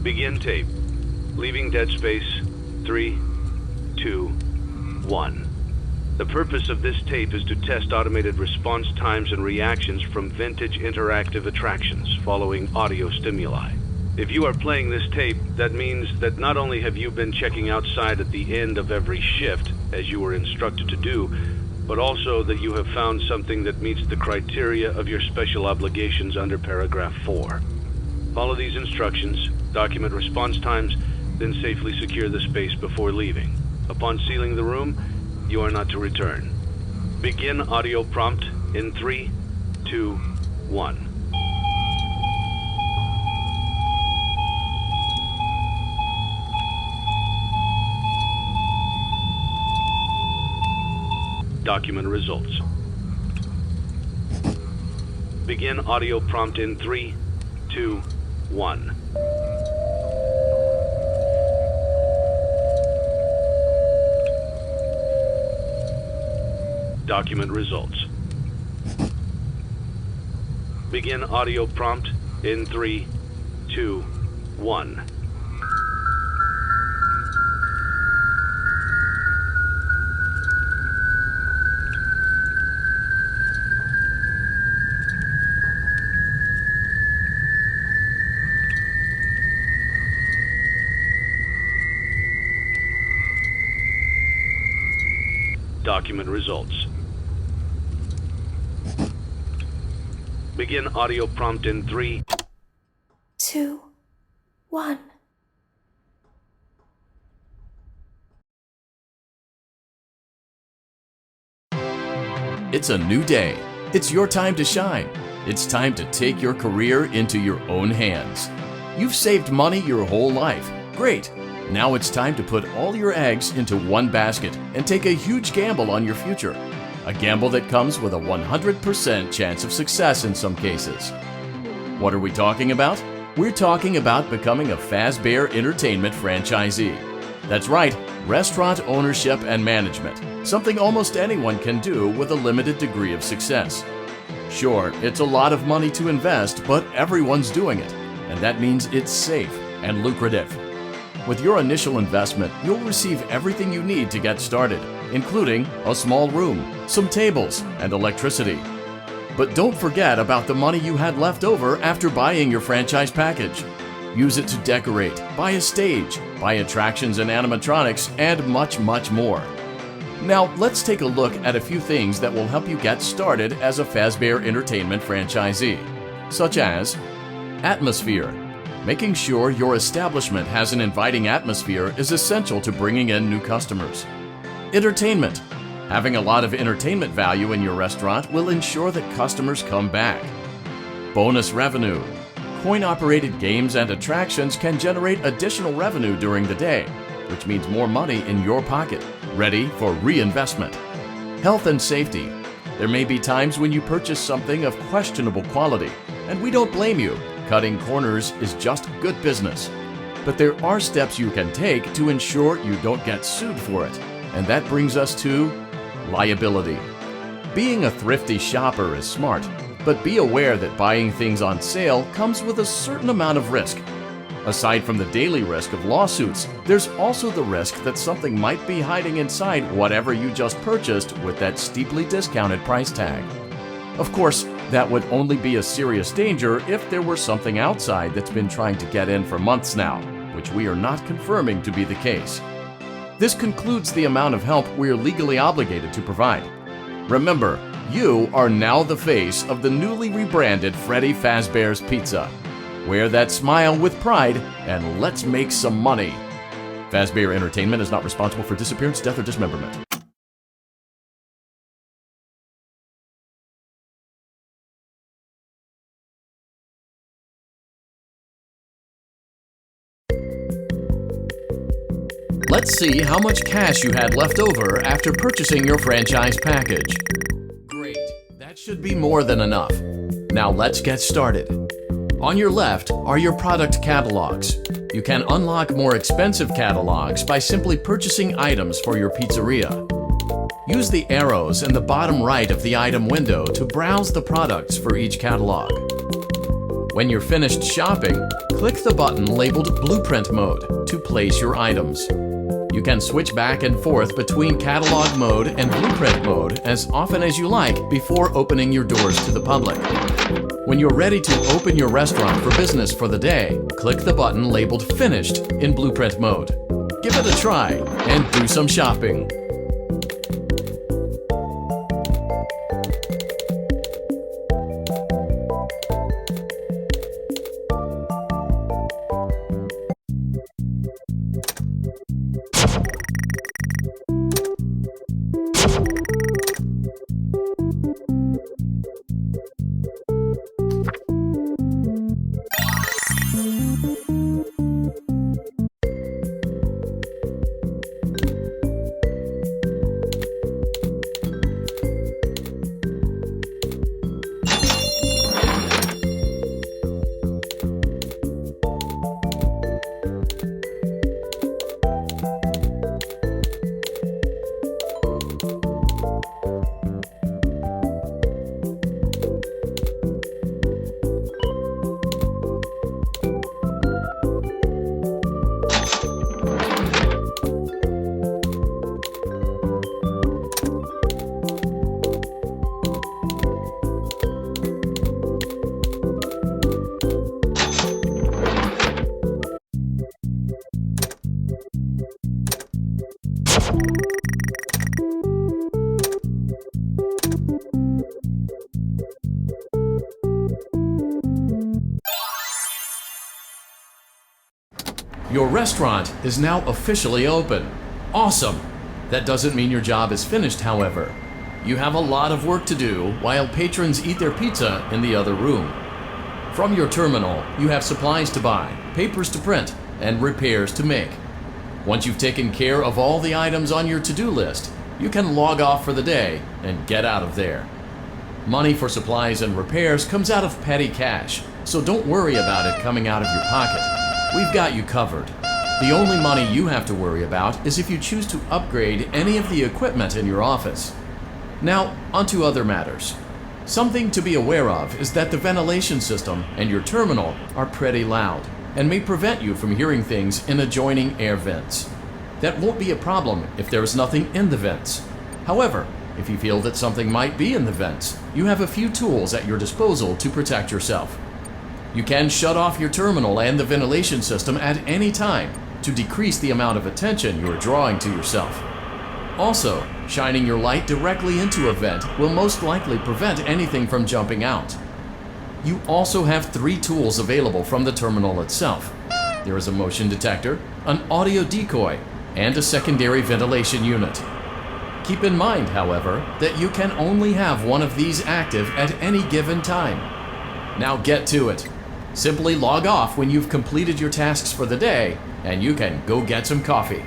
Begin tape. Leaving dead space. 3, 2, 1. The purpose of this tape is to test automated response times and reactions from vintage interactive attractions following audio stimuli. If you are playing this tape, that means that not only have you been checking outside at the end of every shift, as you were instructed to do, but also that you have found something that meets the criteria of your special obligations under paragraph 4. Follow these instructions, document response times, then safely secure the space before leaving. Upon sealing the room, you are not to return. Begin audio prompt in 3, 2, 1. Document results. Begin audio prompt in 3, 2, 1. Document results. Begin audio prompt in 3, 2, 1. Document results. Begin audio prompt in 3, 2, 1. It's a new day. It's your time to shine. It's time to take your career into your own hands. You've saved money your whole life. Great. Now it's time to put all your eggs into one basket and take a huge gamble on your future. A gamble that comes with a 100% chance of success in some cases. What are we talking about? We're talking about becoming a Fazbear Entertainment franchisee. That's right, restaurant ownership and management. Something almost anyone can do with a limited degree of success. Sure, it's a lot of money to invest, but everyone's doing it. And that means it's safe and lucrative. With your initial investment, you'll receive everything you need to get started, including a small room, some tables, and electricity. But don't forget about the money you had left over after buying your franchise package. Use it to decorate, buy a stage, buy attractions and animatronics, and much, much more. Now, let's take a look at a few things that will help you get started as a Fazbear Entertainment franchisee, such as atmosphere. Making sure your establishment has an inviting atmosphere is essential to bringing in new customers. Entertainment. Having a lot of entertainment value in your restaurant will ensure that customers come back. Bonus revenue. Coin-operated games and attractions can generate additional revenue during the day, which means more money in your pocket, ready for reinvestment. Health and safety. There may be times when you purchase something of questionable quality, and we don't blame you. Cutting corners is just good business. But there are steps you can take to ensure you don't get sued for it, and that brings us to liability. Being a thrifty shopper is smart, but be aware that buying things on sale comes with a certain amount of risk. Aside from the daily risk of lawsuits, there's also the risk that something might be hiding inside whatever you just purchased with that steeply discounted price tag. Of course, that would only be a serious danger if there were something outside that's been trying to get in for months now, which we are not confirming to be the case. This concludes the amount of help we are legally obligated to provide. Remember, you are now the face of the newly rebranded Freddy Fazbear's Pizza. Wear that smile with pride and let's make some money. Fazbear Entertainment is not responsible for disappearance, death, or dismemberment. Let's see how much cash you had left over after purchasing your franchise package. Great, that should be more than enough. Now let's get started. On your left are your product catalogs. You can unlock more expensive catalogs by simply purchasing items for your pizzeria. Use the arrows in the bottom right of the item window to browse the products for each catalog. When you're finished shopping, click the button labeled Blueprint Mode to place your items. You can switch back and forth between Catalog Mode and Blueprint Mode as often as you like before opening your doors to the public. When you're ready to open your restaurant for business for the day, click the button labeled Finished in Blueprint Mode. Give it a try and do some shopping. Your restaurant is now officially open. Awesome! That doesn't mean your job is finished, however. You have a lot of work to do while patrons eat their pizza in the other room. From your terminal, you have supplies to buy, papers to print, and repairs to make. Once you've taken care of all the items on your to-do list, you can log off for the day and get out of there. Money for supplies and repairs comes out of petty cash, so don't worry about it coming out of your pocket. We've got you covered. The only money you have to worry about is if you choose to upgrade any of the equipment in your office. Now, onto other matters. Something to be aware of is that the ventilation system and your terminal are pretty loud and may prevent you from hearing things in adjoining air vents. That won't be a problem if there is nothing in the vents. However, if you feel that something might be in the vents, you have a few tools at your disposal to protect yourself. You can shut off your terminal and the ventilation system at any time to decrease the amount of attention you are drawing to yourself. Also, shining your light directly into a vent will most likely prevent anything from jumping out. You also have 3 tools available from the terminal itself. There is a motion detector, an audio decoy, and a secondary ventilation unit. Keep in mind, however, that you can only have one of these active at any given time. Now get to it. Simply log off when you've completed your tasks for the day, and you can go get some coffee.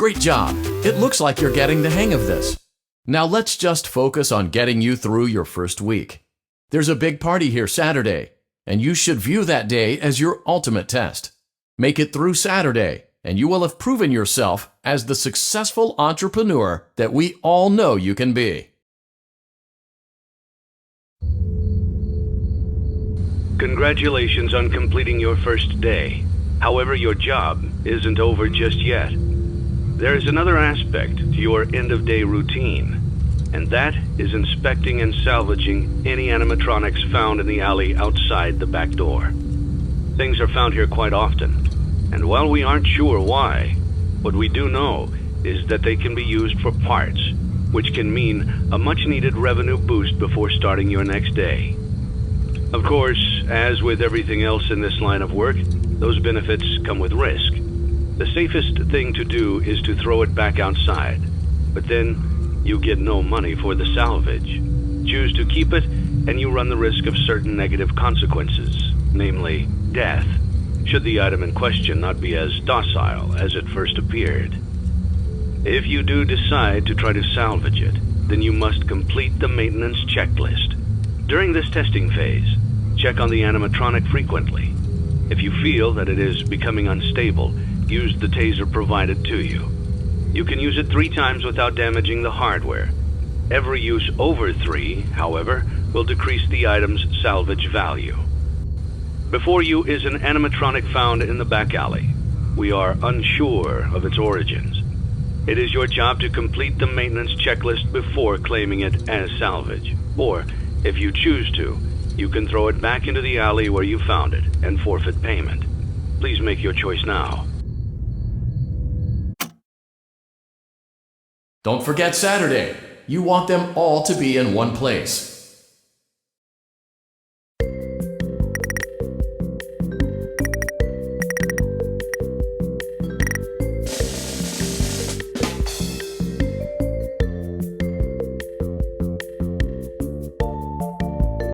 Great job! It looks like you're getting the hang of this. Now let's just focus on getting you through your first week. There's a big party here Saturday, and you should view that day as your ultimate test. Make it through Saturday, and you will have proven yourself as the successful entrepreneur that we all know you can be. Congratulations on completing your first day. However, your job isn't over just yet. There is another aspect to your end-of-day routine, and that is inspecting and salvaging any animatronics found in the alley outside the back door. Things are found here quite often, and while we aren't sure why, what we do know is that they can be used for parts, which can mean a much-needed revenue boost before starting your next day. Of course, as with everything else in this line of work, those benefits come with risk. The safest thing to do is to throw it back outside, but then you get no money for the salvage. Choose to keep it, and you run the risk of certain negative consequences, namely death, should the item in question not be as docile as it first appeared. If you do decide to try to salvage it, then you must complete the maintenance checklist. During this testing phase, check on the animatronic frequently. If you feel that it is becoming unstable, use the taser provided to you. You can use it 3 times without damaging the hardware. Every use over 3, however, will decrease the item's salvage value. Before you is an animatronic found in the back alley. We are unsure of its origins. It is your job to complete the maintenance checklist before claiming it as salvage. Or, if you choose to, you can throw it back into the alley where you found it and forfeit payment. Please make your choice now. Don't forget Saturday. You want them all to be in one place.